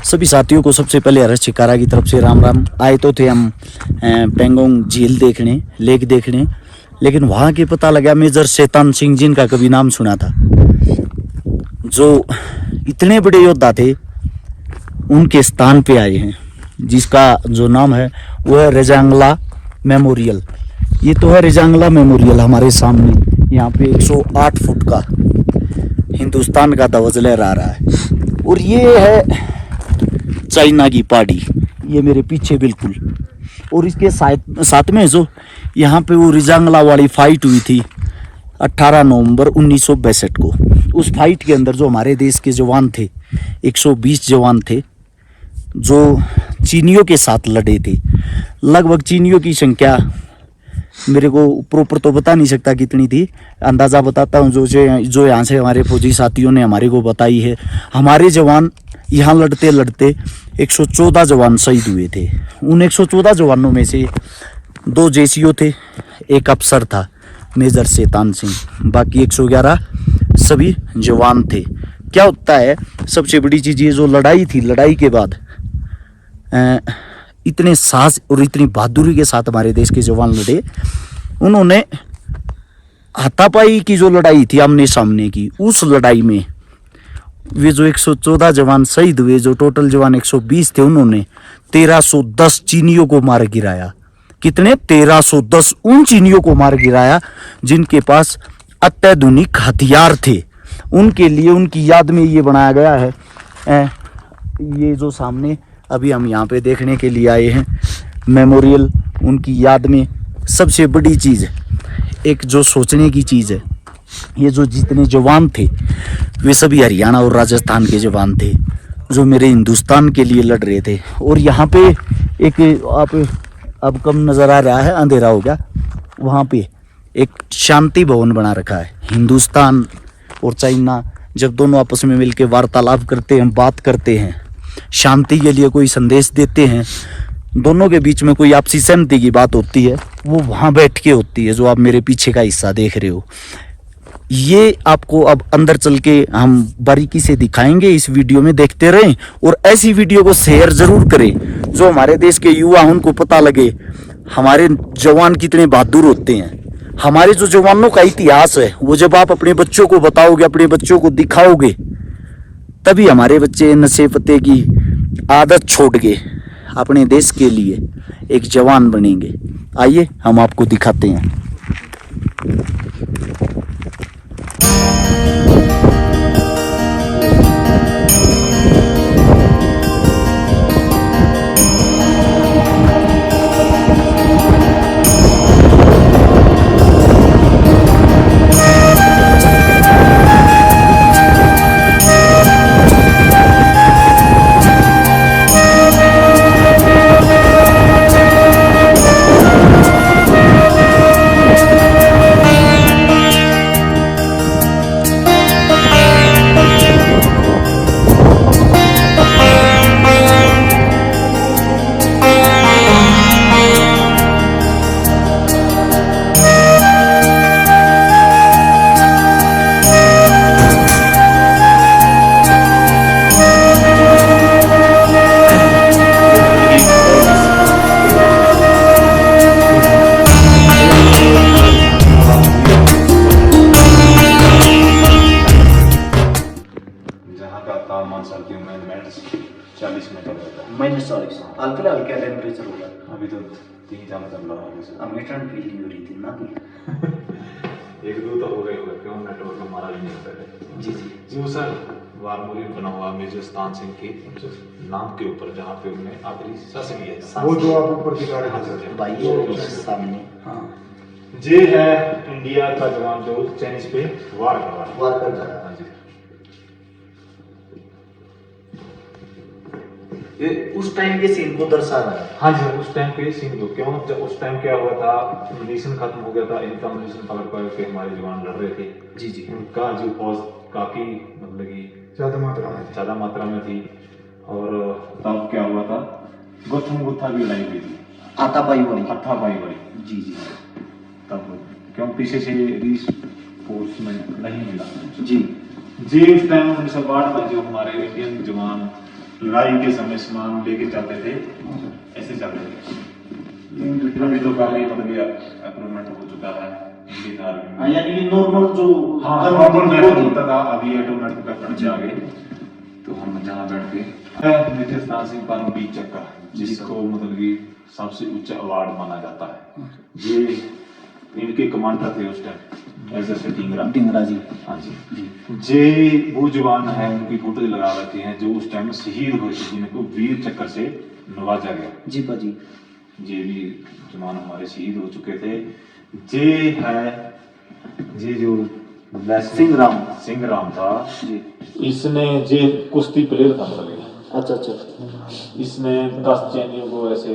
सभी साथियों को सबसे पहले हर्ष चिकारा की तरफ से राम राम। आए तो थे हम पेंगोंग झील देखने, लेक देखने, लेकिन वहाँ के पता लगा मेजर शैतान सिंह जिनका कभी नाम सुना था, जो इतने बड़े योद्धा थे, उनके स्थान पे आए हैं, जिसका जो नाम है वो है रेजांगला मेमोरियल। ये तो है रेजांगला मेमोरियल हमारे सामने। यहाँ पे 108 फुट का हिंदुस्तान का ध्वज लहरा रहा है। और ये है चाइना की पहाड़ी, ये मेरे पीछे बिल्कुल। और इसके साथ में जो यहाँ पे वो रेजांगला वाली फाइट हुई थी 18 नवंबर 1962 को, उस फाइट के अंदर जो हमारे देश के जवान थे, 120 जवान थे, जो चीनियों के साथ लड़े थे। लगभग चीनियों की संख्या मेरे को प्रॉपर तो बता नहीं सकता कितनी थी, अंदाज़ा बताता हूँ जो यहाँ से हमारे फौजी साथियों ने हमारे को बताई है। हमारे जवान यहाँ लड़ते लड़ते 114 जवान शहीद हुए थे। उन 114 जवानों में से 2 जेसीओ थे, एक अफसर था मेजर शैतान सिंह, बाकी 111 सभी जवान थे। क्या होता है, सबसे बड़ी चीज़ ये जो लड़ाई थी, लड़ाई के बाद इतने साहस और इतनी बहादुरी के साथ हमारे देश के जवान लड़े। उन्होंने हाथापाई की जो लड़ाई थी आमने सामने की, उस लड़ाई में वे जो 114 जवान शहीद हुए, जो टोटल जवान 120 थे, उन्होंने 1310 चीनियों को मार गिराया। कितने? 1310 उन चीनियों को मार गिराया जिनके पास अत्याधुनिक हथियार थे। उनके लिए, उनकी याद में ये बनाया गया है, ये जो सामने अभी हम यहाँ पे देखने के लिए आए हैं मेमोरियल, उनकी याद में। सबसे बड़ी चीज़, एक जो सोचने की चीज़ है, ये जो जितने जवान थे वे सभी हरियाणा और राजस्थान के जवान थे, जो मेरे हिंदुस्तान के लिए लड़ रहे थे। और यहाँ पे एक, आप अब कम नज़र आ रहा है, अंधेरा हो गया, वहाँ पे एक शांति भवन बना रखा है। हिंदुस्तान और चाइना जब दोनों आपस में मिलकर वार्तालाप करते हैं, बात करते हैं, शांति के लिए कोई संदेश देते हैं, दोनों के बीच में कोई आपसी सहमति की बात होती है, वो वहाँ बैठ के होती है, जो आप मेरे पीछे का हिस्सा देख रहे हो। ये आपको अब अंदर चल के हम बारीकी से दिखाएंगे, इस वीडियो में देखते रहें। और ऐसी वीडियो को शेयर जरूर करें, जो हमारे देश के युवा, उनको पता लगे हमारे जवान कितने बहादुर होते हैं। हमारे जो जवानों का इतिहास है, वो जब आप अपने बच्चों को बताओगे, अपने बच्चों को दिखाओगे, तभी हमारे बच्चे नशे पत्ते की आदत छोड़ के अपने देश के लिए एक जवान बनेंगे। आइए हम आपको दिखाते हैं। -40 हाल फिलहाल क्या टेम्परेचर होगा? अभी तो 3 4 चल रहा है। हमें ठंड फील नहीं हो रही थी ना कि 1-2 तो हो गए होगा, क्यों नेटवर्क हमारा भी नहीं होता है। जी जी जी वो सर वारमोरियल बना हुआ मेजर शैतान सिंह के नाम के ऊपर, जहाँ पे उन्हें आखिरी सांस ली है। वो जो आप ऊपर दिखा रहे थे भाई ये सामने, हाँ, ये है इंडिया का जवान जो चाइनीज पे वार कर रहा है। हाँ जी, ये उस टाइम के सीन को दर्शा रहा है। हाँ जी, उस टाइम के सीन को, क्यों जब उस टाइम क्या हुआ था, मिशन खत्म हो गया था, इनका मिशन पकड़ के हमारे जवान लड़ रहे थे। जी जी, उनका जो फौज काफी मतलब कि ज्यादा मात्रा में थी। और तब क्या हुआ था, गुत्थम गुत्था भी लड़ाई हुई थी, हाथापाई वाली। जी जी, तब क्यों पीछे से रिफोर्समेंट नहीं मिला। जी जी, उस टाइम 1962 में जो हमारे इंडियन जवान लड़ाई के समय सामान लेके चलते थे, ऐसे चलते थे। अभी तो काफी मतलब इम्प्रूवमेंट हो चुका है इंडियन आर्मी में। यानी कि नॉर्मल जो नॉर्मल मेथड होता था, अभी ऑटोमेटिक वेपन से आ गए। तो हम जहाँ बैठ के मेजर स्थान सिंह परमवीर चक्र, जिसको मतलब कि सबसे उच्च अवार्ड माना जाता है, ये इनके कमांडर थे उस टाइम एज ए टिंगरा जी। हाँ जी, जे वो जवान है, उनकी फोटो लगा रखी है जो उस टाइम शहीद हुए थे, जिनको वीर चक्र से नवाजा गया। जी पाजी, ये भी जवान हमारे शहीद हो चुके थे। जे है, ये जो सिंह राम था जी, इसने जे कुश्ती प्लेयर था मतलब। अच्छा, इसने 10 चैनियों को ऐसे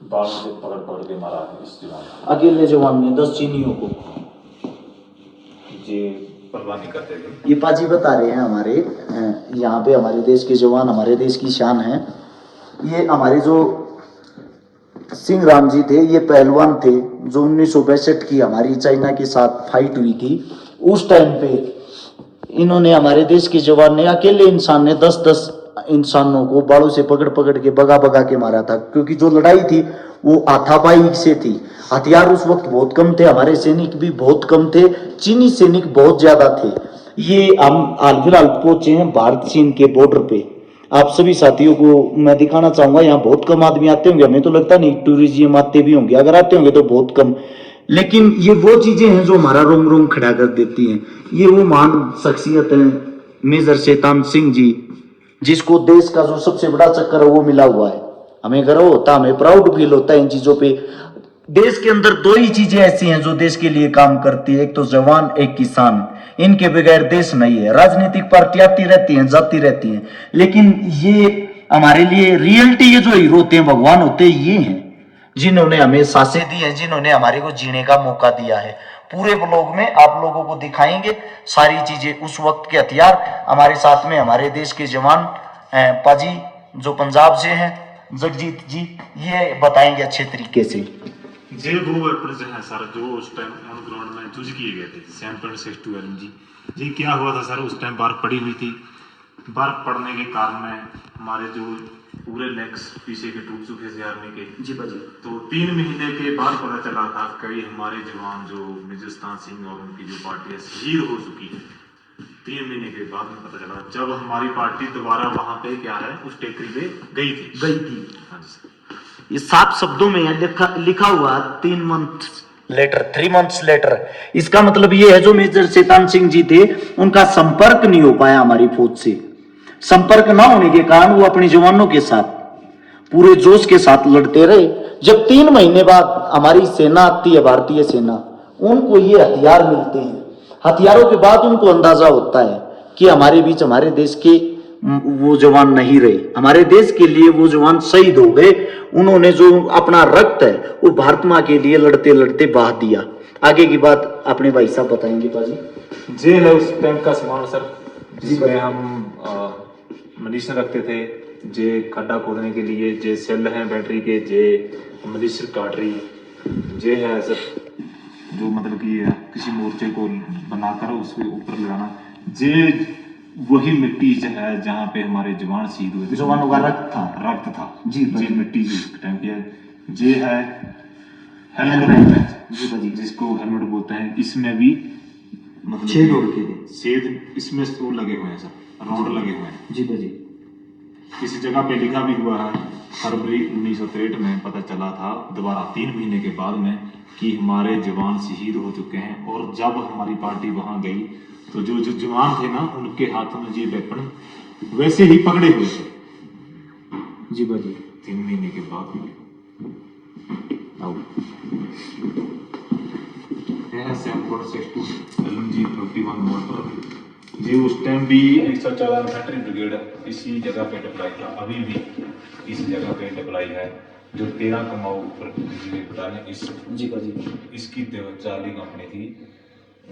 बालों से पकड़ पकड़ के मारा है इस जवान को। अकेले जवान ने 10 चीनियों को ये परवाह नहीं करते थे। ये पाजी बता रहे हैं हमारे यहाँ पे हमारे देश के जवान हमारे देश की शान है। ये हमारे जो सिंह राम जी थे, ये पहलवान थे जो 1962 की हमारी चाइना के साथ फाइट हुई थी। उस टाइम पे इन्होंने, हमारे देश के जवान ने, अकेले इंसान ने 10-10 इंसानों को बालों से पकड़ पकड़ के भगा भगा के मारा था, क्योंकि जो लड़ाई थी वो हाथापाई से थी। हथियार उस वक्त बहुत कम थे, हमारे सैनिक भी बहुत कम थे, चीनी सैनिक बहुत ज्यादा थे। ये हम हाल फिलहाल पहुंचे हैं भारत चीन के बॉर्डर पे। आप सभी साथियों को मैं दिखाना चाहूंगा, यहाँ बहुत कम आदमी आते होंगे, हमें तो लगता नहीं टूरिज्म आते भी होंगे, अगर आते होंगे तो बहुत कम। लेकिन ये वो चीजें हैं जो हमारा रोम रोम खड़ा कर देती हैं। ये वो महान शख्सियत है मेजर शैतान सिंह जी, जिसको देश का जो सबसे बड़ा चक्कर है वो मिला हुआ है। हमें गर्व होता है, हमें प्राउड फील होता है इन चीजों पे। देश के अंदर 2 ही चीजें ऐसी हैं जो देश के लिए काम करती है, एक तो जवान, एक किसान। इनके बगैर देश नहीं है। राजनीतिक पार्टी आती रहती हैं, जाती रहती हैं, लेकिन ये हमारे लिए रियलिटी, ये जो हीरो होते हैं, भगवान होते हैं, ये हैं जिन्होंने हमें सांसें दी हैं, जिन्होंने हमारे को जीने का मौका दिया है। पूरे ब्लॉग में आप लोगों को दिखाएंगे सारी चीजें, उस वक्त के हथियार। हमारे साथ में हमारे देश के जवान पाजी जो पंजाब से हैं, जगजीत जी, ये बताएंगे अच्छे तरीके से। जे वो वेपन्स हैं सर जो उस टाइम ऑन ग्राउंड में यूज किए गए थे, 7.62 LMG। जी क्या हुआ था सर, उस टाइम बर्फ पड़ी हुई थी। बर्फ पड़ने के कारण हमारे जो पूरे लेग्स पीछे के टूट चुके थे आर्मी के। जी भाजी। तो 3 महीने के बाद पता चला था कई हमारे जवान जो मेजर शैतान सिंह और उनकी जो पार्टी है शहीद हो चुकी है। 3 महीने के बाद में पता चला, जब हमारी पार्टी दोबारा वहां पे क्या है उस टेकरी पे गई थी। हाँ जी सर। ये 7 शब्दों में लिखा हुआ 3 मंथ्स लेटर। इसका मतलब ये है जो मेजर शैतान सिंह जी थे उनका संपर्क नहीं हो पाया हमारी फौज से। संपर्क ना होने के कारण वो अपने जवानों के साथ पूरे जोश के साथ लड़ते रहे। जब 3 महीने बाद हमारी सेना आती है, भारतीय सेना, उनको ये हथियार मिलते हैं। हथियारों के बाद उनको अंदाजा होता है कि हमारे बीच हमारे देश के वो जवान नहीं रहे, हमारे देश के लिए वो जवान शहीद हो गए। उन्होंने जो अपना रक्त है वो भारत माँ के लिए लड़ते लड़ते बहा दिया। आगे की बात अपने भाई साहब बताएंगे पाजी। जे है उस टाइम का सामान सर, जिसमें हम मनीषण रखते थे, जे खड्डा खोदने के लिए, जे सेल हैं बैटरी के, जे मनीषण काटरी, जे है सर जो मतलब कि किसी मोर्चे को बनाकर उसके ऊपर लगाना, जे वही मिट्टी है जहाँ पे हमारे जवान शहीद हुए थे, जवानों का रक्त था जी। जे मिट्टी जिस टाइम की है, जे है हेलमेट जी, जिसको हेलमेट बोलते हैं। इसमें भी मतलब छेद इसमें वो लगे हुए हैं सर, राउंड लगे हुए हैं जी भाजी। किसी जगह पे लिखा भी हुआ है, फरवरी 1963 में पता चला था दोबारा 3 महीने के बाद में कि हमारे जवान शहीद हो चुके हैं। और जब हमारी पार्टी वहां गई तो जो जवान थे ना, उनके हाथों में ये वेपन वैसे ही पकड़े हुए थे जी भाजी। 3 महीने के बाद जी उस टाइम भी 114 इन्फेंट्री ब्रिगेड इसी जगह पे डिप्लॉय था, अभी भी इस जगह पे डिप्लॉय है। जो 13 कमाऊ बटालियन इसकी चार्ली कंपनी थी,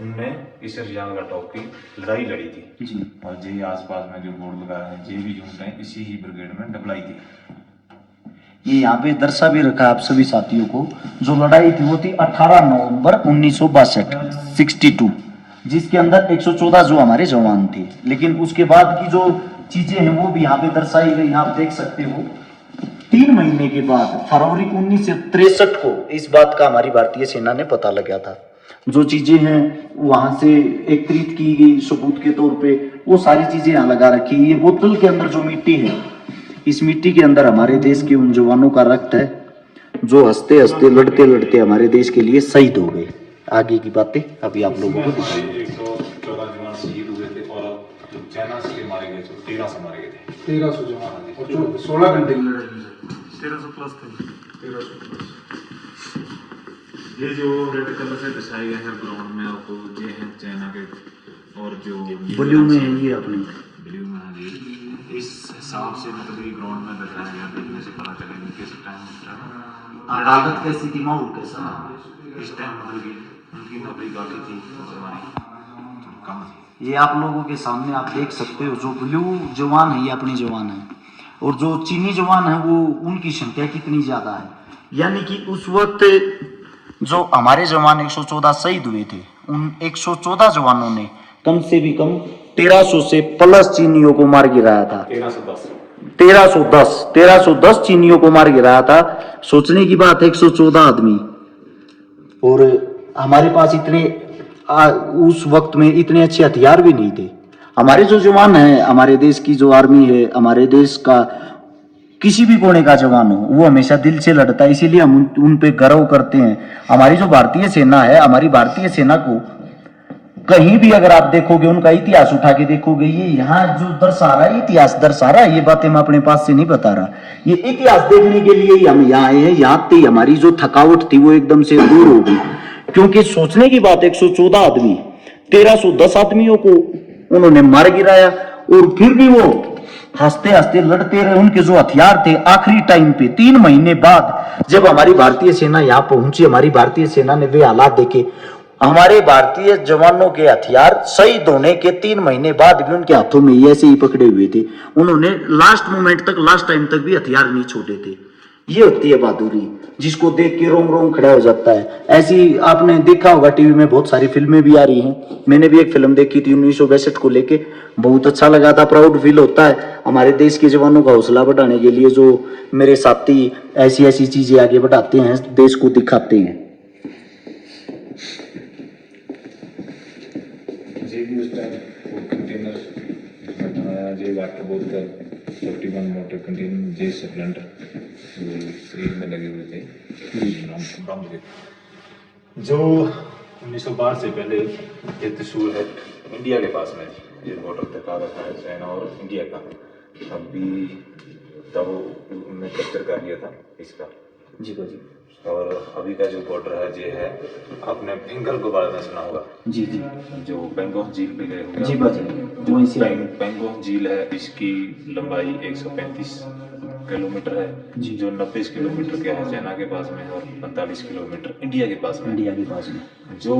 उनने इस रियांग टॉप की लड़ाई लड़ी थी जी। और जे आसपास में जो बोर्ड लगा है, जे भी यूनिट है इसी ही ब्रिगेड में डिप्लॉय थी। ये यहाँ पे दर्शा भी रखा आप सभी साथियों को। जो लड़ाई थी वो थी 18 नवंबर 1962 62, जिसके अंदर 114 जो हमारे जवान थे। लेकिन उसके बाद की जो चीजें हैं वो भी यहाँ पे दर्शाई गई, आप देख सकते हो। 3 महीने के बाद फरवरी 1963 को इस बात का हमारी भारतीय सेना ने पता लगा था। जो चीजें हैं वहां से एकत्रित की गई सबूत के तौर पे, वो सारी चीजें यहाँ लगा रखी। ये बोतल के अंदर जो मिट्टी है, इस मिट्टी के अंदर हमारे देश के उन जवानों का रक्त है जो हंसते हंसते लड़ते लड़ते हमारे देश के लिए शहीद हो गए। आगे की बातें अभी आप लोगों को दिखाएंगे। 114 जवान शहीद हुए थे और जो चाइना से मारे गए थे 1300 मारे गए थे। 1300 जवान और जो 16 घंटे की लड़ाई हुई है, 1300 प्लस थे। 1300 प्लस। ये जो रेड कलर से दर्शाए गए हैं ग्राउंड में आपको, ये है चाइना के, और जो ब्लू में है ये अपनी ब्लू में है जी। इस हिसाब से मतलब ये ग्राउंड में दर्शाया गया, देखने से पता चलेगा किस टाइम अदालत कैसी थी, माहौल कैसा इस टाइम मतलब कि उनकी नौकरी काफी थी, जवानी कम थी। ये आप लोगों के सामने आप देख सकते हो। जो ब्लू जवान है ये अपने जवान है, और जो चीनी जवान है वो उनकी संख्या कितनी ज्यादा है। यानी कि उस वक्त जो हमारे जवान 114 शहीद हुए थे, उन 114 जवानों ने कम से भी कम 1300 से प्लस चीनियों को मार गिराया था। 1310 चीनियों को मार गिराया था। सोचने की बात है, 114 आदमी, और हमारे पास इतने उस वक्त में इतने अच्छे हथियार भी नहीं थे। हमारे जो जवान हैं, हमारे देश की जो आर्मी है, हमारे देश का किसी भी कोने का जवान हो, वो हमेशा दिल से लड़ता है, इसीलिए हम उन पे गर्व करते हैं। हमारी जो भारतीय सेना है, हमारी भारतीय सेना को कहीं भी अगर आप देखोगे, उनका इतिहास उठा के देखोगे, ये यहाँ जो दर्शा रहा है, इतिहास दर्शा रहा है, ये बातें मैं अपने पास से नहीं बता रहा। ये इतिहास देखने के लिए ही हम यहाँ आए हैं। यहाँ पे हमारी जो थकावट थी वो एकदम से दूर हो गई, क्योंकि सोचने की बात, 114 आदमी 1310 आदमियों को उन्होंने मार गिराया, और फिर भी वो हंसते हंसते लड़ते रहे। उनके जो हथियार थे, आखिरी टाइम पे 3 महीने बाद जब हमारी भारतीय सेना यहाँ पहुंची, हमारी भारतीय सेना ने वे हालात देखे। हमारे भारतीय जवानों के हथियार शहीद होने के 3 महीने बाद भी उनके हाथों में ऐसे ही पकड़े हुए थे। उन्होंने लास्ट मोमेंट तक, लास्ट टाइम तक भी हथियार नहीं छोड़े थे। ये होती है बहादुरी, जिसको देख के रोम रोम खड़ा हो जाता है। ऐसी आपने देखा होगा, टीवी में बहुत सारी फिल्में भी आ रही हैं। मैंने भी एक फिल्म देखी थी 1962 को लेके, बहुत अच्छा लगा था। प्राउड फील होता है हमारे देश के जवानों का हौसला बढ़ाने के लिए, जो मेरे साथी ऐसी ऐसी चीजें आगे बढ़ाते हैं, देश को दिखाते हैं। जे भी उस टाइम वो कंटेनर बनाया, जे वाटर बोतल 41 मोटर कंटेनर, जे सिलेंडर वो शरीर में लगे हुए थे बम के। जो 1962 से पहले ये त्रिशूल है इंडिया के पास में, ये बॉर्डर पे था चाइना और इंडिया का, तब उन्होंने कैप्चर कर लिया था इसका जी भाजी। और अभी का जो बॉर्डर है ये है, आपने पेंगोंग के बारे में सुना होगा जी जी जो पेंगोंग झील पे गए होंगे जी भाजी। जो इसी पेंगोंग झील है, इसकी लंबाई 135 किलोमीटर है, जो 90 किलोमीटर का है चाइना के पास में, और 45 किलोमीटर इंडिया के पास में। इंडिया के पास में जो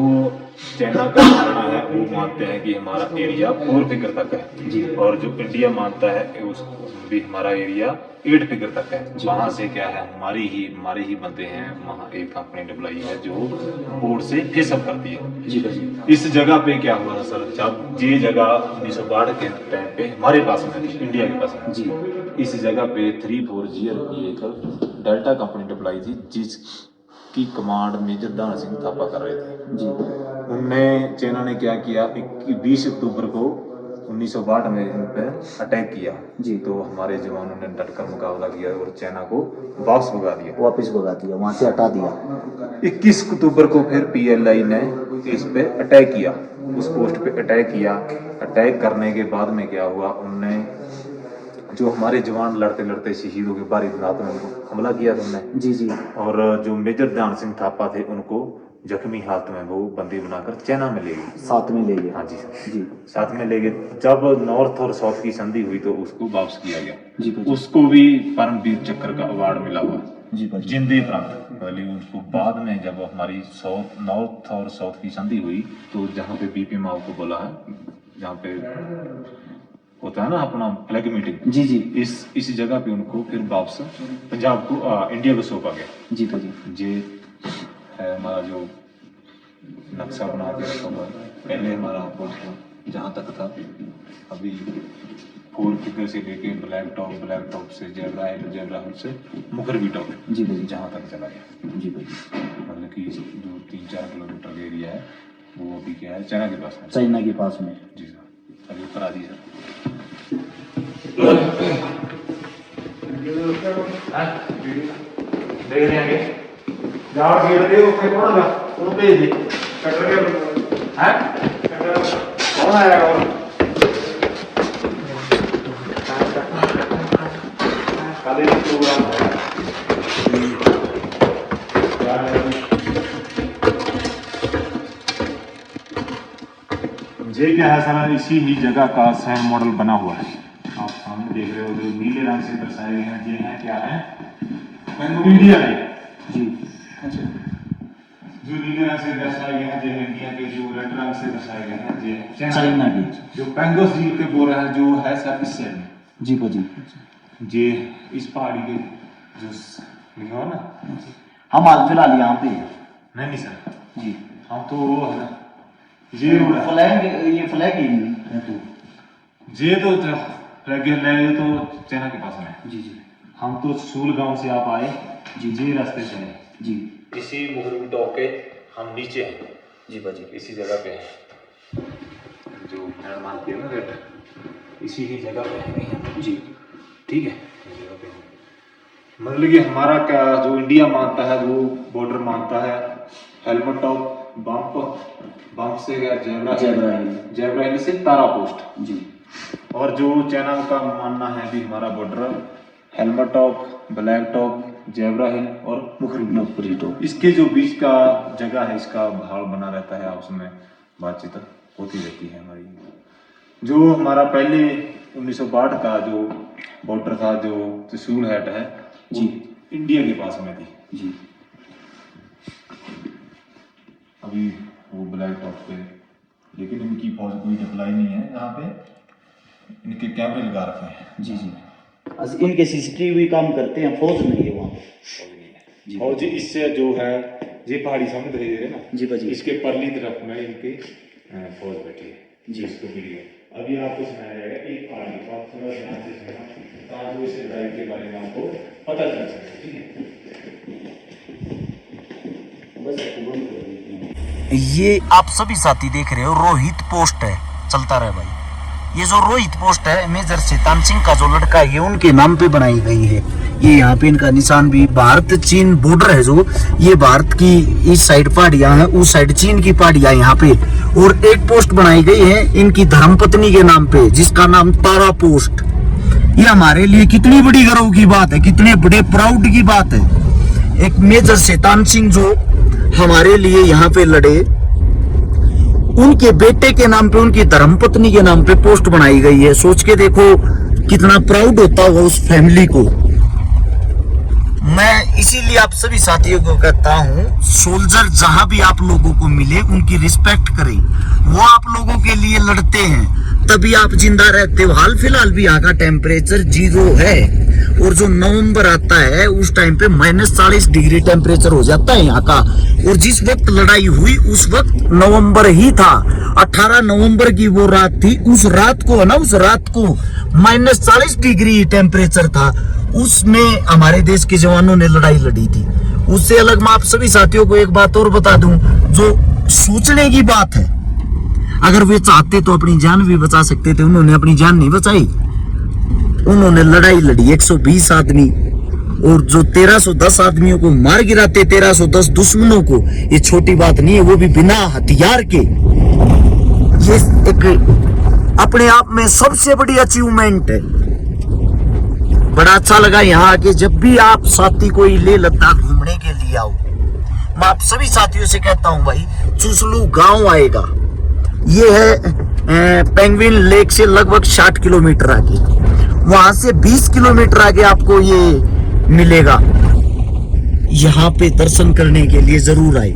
चाइना का मानना है वो मानते हैं कि हमारा एरिया 4 फिगर तक है जी, और जो इंडिया मानता है कि उस भी हमारा एरिया 8 फिगर तक है। वहाँ से क्या है, हमारे ही बनते हैं। वहाँ एक कंपनी डब्लाई है जो बोर्ड से फेसअप करती है जी भाजी। इस जगह पे क्या हुआ था सर, जब ये जगह 1962 के टाइम पे हमारे पास में थी, इंडिया के पास में जी। इस जगह पे 340 की एक डेल्टा कंपनी डब्लाई थी, जिसकी कमांड मेजर दान सिंह थापा कर रहे थे जी। उनने चाइना ने क्या किया, 20 अक्टूबर को 1962 में इन पे अटैक किया जी। तो हमारे जवानों ने डटकर मुकाबला किया और चाइना को वापस भगा दिया, वापस भगा दिया, वहां से हटा दिया। 21 अक्टूबर को फिर पीएलआई ने इस पे अटैक किया, उस पोस्ट पे अटैक किया। अटैक करने के बाद में क्या हुआ, उनने जो हमारे जवान लड़ते लड़ते शहीद हो गए, बारी रात में उनको हमला किया था उनने जी जी। और जो मेजर ध्यान सिंह थापा थे उनको जख्मी हालत में वो बंदी बनाकर चाइना में ले गए, साथ में ले गए। हाँ जी जी साथ में ले गए। जब नॉर्थ और साउथ की संधि हुई तो उसको वापस किया गया, जी भाजी। उसको भी परमवीर चक्र का अवार्ड मिला हुआ जी भाजी। जिंदे प्रांत पहले उसको। बाद में जब हमारी नॉर्थ और साउथ की संधि हुई तो जहाँ पे बीपी माओ को बोला है, जहाँ पे होता है ना अपना फ्लैग मीटिंग, जी जी। इस जगह पे उनको फिर वापस पंजाब को इंडिया को सौंपा गया। जी भाजी। ये है हमारा जो नक्शा बना के रखा हुआ है, पहले हमारा पोस्ट जहाँ तक था। अभी 4 फिगर से लेके ब्लैक टॉप से जेब्रा हिल से मुखर्जी टॉप जी भाई। जहाँ तक चला गया। जी भाई। मतलब कि जो 3-4 किलोमीटर का एरिया है वो अभी क्या है, चाइना के पास है। चाइना के पास में। जी सर, अभी ऊपर आ जी सर। देख रहे हैं जाओ घेर दे उसके कौन लगा वो भेज दे कटर के हैं कौन आएगा वो खाली प्रोग्राम ये क्या है सर, इसी ही जगह का सैन मॉडल बना हुआ है। आप सामने देख रहे हो जो नीले रंग से दर्शाए गए हैं, ये हैं क्या है, इंडिया है जी। अच्छा, जो नीले रंग से दर्शाए गए हैं ये इंडिया के, जो रेड रंग से दर्शाए गए हैं ये चाइना के। जो पेंगोस झील के बोल रहे हैं जो है सर इस साइड में जी भाजी। ये इस पहाड़ी के जो लिखा हुआ ना, हम हाल फिलहाल यहाँ पे हैं। नहीं सर जी। हम तो वो है ना ये रोड है फ्लैग, ये फ्लैग ही है तो ये तो फ्लैग है, ये तो चाइना के पास में है। जी जी। हम तो सूल गांव से आप आए जी, ये रास्ते से हैं जी। इसी मुखर्जी टॉप के हम नीचे हैं जी भाजी। इसी जगह पे है जो निर्माण किया ना रेट, इसी ही जगह पे है जी। ठीक है, इस जगह पे है। मतलब कि हमारा क्या जो इंडिया मानता है वो बॉर्डर मानता है हेलमेट टॉप बम्प से जेब्रा हिल से तारा पोस्ट जी। और जो चाइना का मानना है भी हमारा border helmet top, black top, zebra hill और मुखर्जी टॉप। इसके जो बीच का जगह है इसका भाव बना रहता है, आपस में बातचीत होती रहती है हमारी। जो हमारा पहले 1962 का जो बॉर्डर था, जो त्रिशूल हैट है जी, इंडिया के पास में थी जी। अभी वो ब्लैक टॉप पे, लेकिन इनकी फौज कोई अप्लाई नहीं है यहाँ पे, इनके कैमरे लगा रखे हैं जी जी। इनके सीसीटीवी काम करते हैं, फौज नहीं है वहाँ पे। और जी इससे जो है ये पहाड़ी सामने दिखाई दे रहे हैं ना जी भाजी। इसके परली तरफ में इनके फौज बैठी है जी। इसको वीडियो अभी आपको सुनाया जाएगा एक पहाड़ी को, आप थोड़ा ध्यान से सुनना ताकि इस लड़ाई के बारे में आपको पता चल सके। ठीक है, ये आप सभी साथी देख रहे हो रोहित पोस्ट है, चलता रहे भाई। ये जो रोहित पोस्ट है मेजर शैतान सिंह का जो लड़का है, ये उनके नाम पे बनाई गई है। ये यहाँ पे इनका निशान भी, भारत चीन बॉर्डर है जो, ये भारत की इस साइड पहाड़ियां हैं, उस साइड चीन की पहाड़ियां यहाँ पे। और एक पोस्ट बनाई गई है इनकी धर्मपत्नी के नाम पे, जिसका नाम तारा पोस्ट। ये हमारे लिए कितनी बड़ी गर्व की बात है, कितने बड़े प्राउड की बात है। एक मेजर शैतान सिंह जो हमारे लिए यहाँ पे लड़े, उनके बेटे के नाम पे, उनकी धर्मपत्नी के नाम पे पोस्ट बनाई गई है। सोच के देखो कितना प्राउड होता होगा उस फैमिली को। मैं इसीलिए आप सभी साथियों को कहता हूँ, सोल्जर जहां भी आप लोगों को मिले उनकी रिस्पेक्ट करें। वो आप लोगों के लिए लड़ते हैं तभी आप जिंदा रहते हो। हाल फिलहाल भी यहाँ का टेम्परेचर 0 है, और जो नवंबर आता है उस टाइम पे -40 डिग्री टेम्परेचर हो जाता है यहाँ का। और जिस वक्त लड़ाई हुई उस वक्त नवंबर ही था, 18 नवंबर की वो रात थी। उस रात को है ना, उस रात को -40 डिग्री टेम्परेचर था, उसमें हमारे देश के जवानों ने लड़ाई लड़ी थी। उससे अलग मैं आप सभी साथियों को एक बात और बता दूं, जो सोचने की बात है, अगर वे चाहते तो अपनी जान भी बचा सकते थे, उन्होंने अपनी जान नहीं बचाई। उन्होंने लड़ाई लड़ी 120 आदमी, और जो 1310 आदमियों को मार गिराते, 1310 दुश्मनों को, ये छोटी बात नहीं है, वो भी बिना हथियार के। ये एक अपने आप में सबसे बड़ी अचीवमेंट है। बड़ा अच्छा लगा यहाँ आके। जब भी आप साथी कोई लेह लद्दाख घूमने के लिए आओ, मैं आप सभी साथियों से कहता हूँ भाई, चुसलू गांव आएगा। ये है पेंगुइन लेक से लगभग 60 किलोमीटर आगे, वहां से 20 किलोमीटर आगे आपको ये मिलेगा। यहाँ पे दर्शन करने के लिए जरूर आए।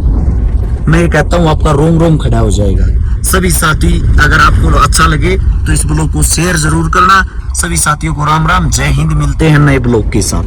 मैं कहता हूँ आपका रोम रोम खड़ा हो जाएगा। सभी साथी, अगर आपको अच्छा लगे तो इस ब्लॉग को शेयर जरूर करना। सभी साथियों को राम राम, जय हिंद। मिलते हैं नए ब्लॉग के साथ।